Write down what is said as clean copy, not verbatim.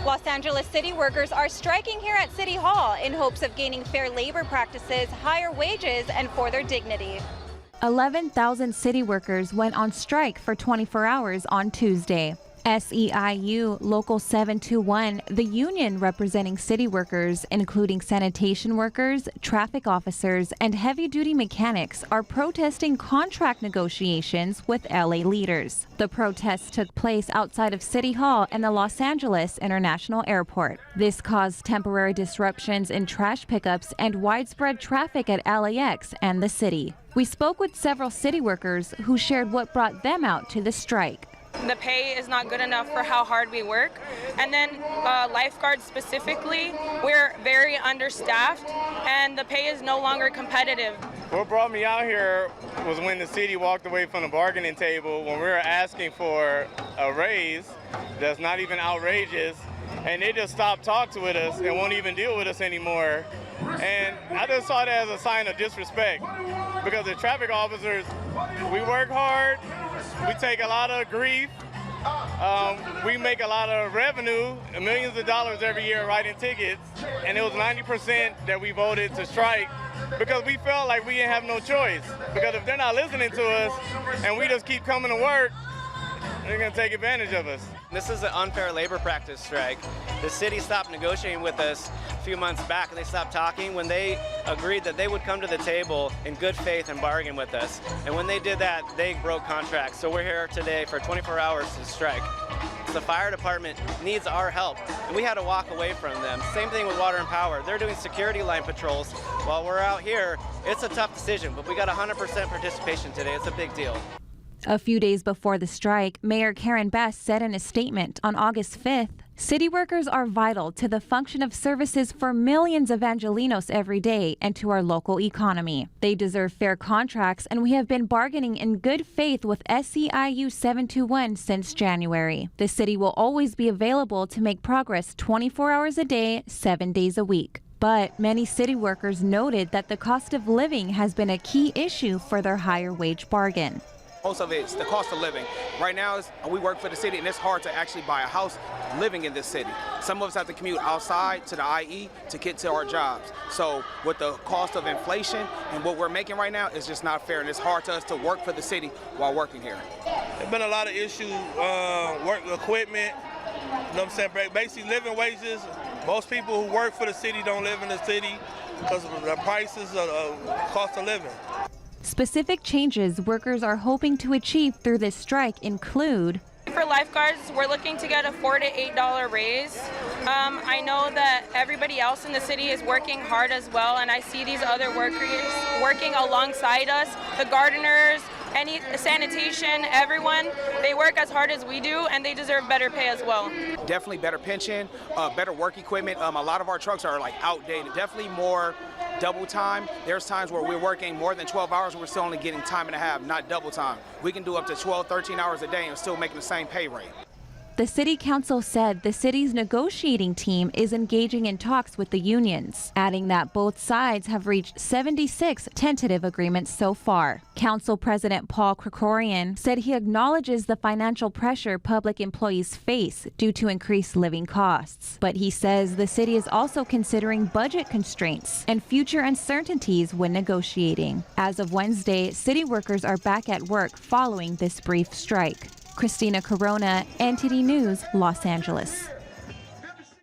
Los Angeles city workers are striking here at City Hall in hopes of gaining fair labor practices, higher wages, and for their dignity. 11,000 city workers went on strike for 24 hours on Tuesday. SEIU Local 721, the union representing city workers, including sanitation workers, traffic officers, and heavy-duty mechanics, are protesting contract negotiations with LA leaders. The protests took place outside of City Hall and the Los Angeles International Airport. This caused temporary disruptions in trash pickups and widespread traffic at LAX and the city. We spoke with several city workers who shared what brought them out to the strike. The pay is not good enough for how hard we work. And then lifeguards specifically, we're very understaffed and the pay is no longer competitive. What brought me out here was when the city walked away from the bargaining table when we were asking for a raise that's not even outrageous, and they just stopped talking with us and won't even deal with us anymore. And I just saw that as a sign of disrespect because the traffic officers, we work hard. We take a lot of grief. We make a lot of revenue, millions of dollars every year writing tickets, and it was 90% that we voted to strike because we felt like we didn't have no choice. Because if they're not listening to us and we just keep coming to work, they're going to take advantage of us. This is an unfair labor practice strike. The city stopped negotiating with us a few months back, and they stopped talking when they agreed that they would come to the table in good faith and bargain with us. And when they did that, they broke contracts. So we're here today for 24 hours to strike. The fire department needs our help, and we had to walk away from them. Same thing with water and power. They're doing security line patrols while we're out here. It's a tough decision, but we got 100% participation today. It's a big deal. A few days before the strike, Mayor Karen Bass said in a statement on August 5th, "City workers are vital to the function of services for millions of Angelenos every day and to our local economy. They deserve fair contracts, and we have been bargaining in good faith with SEIU 721 since January. The city will always be available to make progress 24 hours a day, 7 days a week." But many city workers noted that the cost of living has been a key issue for their higher wage bargain. Most of it is the cost of living. Right now, we work for the city, and it's hard to actually buy a house living in this city. Some of us have to commute outside to the IE to get to our jobs. So with the cost of inflation and what we're making right now, it's just not fair, and it's hard to us to work for the city while working here. There's been a lot of issues, work equipment, you know what I'm saying, basically living wages. Most people who work for the city don't live in the city because of the prices of cost of living. Specific changes workers are hoping to achieve through this strike include: For lifeguards, we're looking to get a $4 to $8 raise. I know that everybody else in the city is working hard as well, and I see these other workers working alongside us, the gardeners, any sanitation, everyone. They work as hard as we do, and they deserve better pay as well. Definitely better pension, better work equipment. A lot of our trucks are like outdated. Definitely more double time. There's times where we're working more than 12 hours and we're still only getting time and a half, not double time. We can do up to 12, 13 hours a day and still making the same pay rate. The city council said the city's negotiating team is engaging in talks with the unions, adding that both sides have reached 76 tentative agreements so far. Council President Paul Krikorian said he acknowledges the financial pressure public employees face due to increased living costs. But he says the city is also considering budget constraints and future uncertainties when negotiating. As of Wednesday, city workers are back at work following this brief strike. Christina Corona, NTD News, Los Angeles.